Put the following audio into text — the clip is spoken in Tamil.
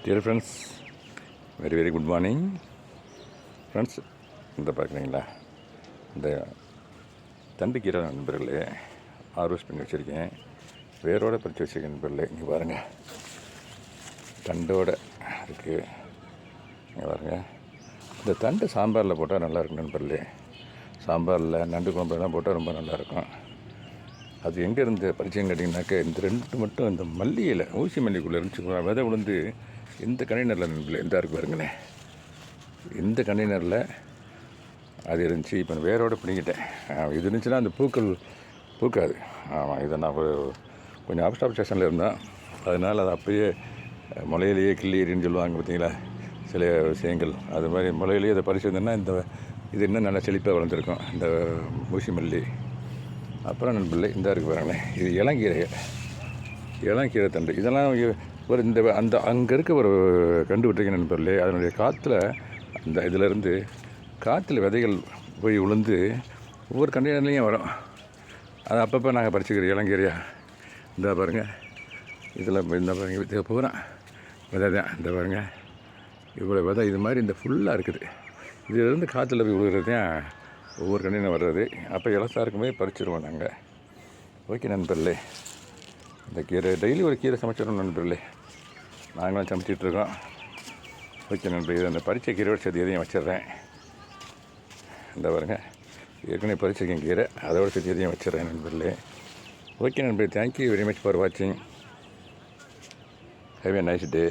Dear friends, very very good morning friends. இந்த பார்க்குறீங்களா, இந்த தண்டுக்கீரை நண்பர்களே ஹார்வெஸ்ட் பண்ணி வச்சுருக்கேன். வேரோடு பறித்து வச்சுருக்கேன் நண்பர்களே. இங்கே பாருங்கள், தண்டோடு இருக்குது. இங்கே பாருங்கள், இந்த தண்டு சாம்பாரில் போட்டால் நல்லாயிருக்கும் நண்பர்களே. சாம்பாரில் நண்டு குழம்புலாம் போட்டால் ரொம்ப நல்லாயிருக்கும். அது எங்கேருந்து பறிச்சுன்னு கேட்டிங்கனாக்கா, இந்த ரெண்டு மட்டும் இந்த மல்லியில் ஊசி மல்லிக்குள்ளே இருந்துச்சு. விதை விழுந்து இந்த கண்டெய்னரில் நண்பர்களே இந்த இருக்குது பாருங்களேன். இந்த கண்டெய்னரில் அது இருந்துச்சு. இப்போ வேரோடு பிடிங்கிட்டேன். இது இருந்துச்சுன்னா அந்த பூக்கள் பூக்காது. ஆமாம், இதை நான் கொஞ்சம் அப்ஸ்டாப் ஸ்டேஷனில் இருந்தேன். அதனால் அது அப்போயே முளையிலேயே கிள்ளின்னு சொல்லுவாங்க பார்த்தீங்களா, சில விஷயங்கள். அது மாதிரி முளையிலேயே இதை பறிச்சிருந்தேன்னா இது இன்னும் நல்லா செழிப்பாக வளர்ந்துருக்கும், இந்த ஊசி மல்லி. அப்புறம் நண்பர்களே இந்த இருக்குது பாருங்களேன், இது இளங்கீரை தண்டு. இதெல்லாம் ஒரு அங்கே இருக்க ஒரு கண்டு விட்டுருக்கேன் நண்பர்களே. அதனுடைய காற்றுல அந்த இதிலேருந்து காற்றுல விதைகள் போய் விழுந்து ஒவ்வொரு கண்டெய்னர்லேயும் வரும். அது அப்பப்போ நாங்கள் பறிச்சுக்கிறோம் இளங்கீரையாக. இந்த பாருங்கள், இதில் இந்த பாருங்கள், இதை பூரா விதை தான். இந்த பாருங்கள், இவ்வளோ விதை இது மாதிரி இந்த ஃபுல்லாக இருக்குது. இதிலேருந்து காற்றுல போய் விழுகிறது தான் ஒவ்வொரு கண்டெய்னர் வர்றது. அப்போ இலசாக இருக்கும்போது பறிச்சிருவோம் நாங்கள். ஓகே நண்பர்களே, இந்த கீரை டெய்லி ஒரு கீரை சமைச்சிடணும் நண்பர்களே. நாங்களும் சமைச்சிட்ருக்கோம். ஓகே நண்பர்களே, இது அந்த பறிச்ச கீரையோட சேர்த்து எதையும் வச்சிடுறேன். இந்த பாருங்கள், ஏற்கனவே பறிச்சிருக்கேன் கீரை, அதோட சேர்த்து எதையும் வச்சிடுறேன் நண்பர்களே. ஓகே நண்பர்களே, தேங்க்யூ வெரி மச் ஃபார் வாட்சிங். Have a nice day.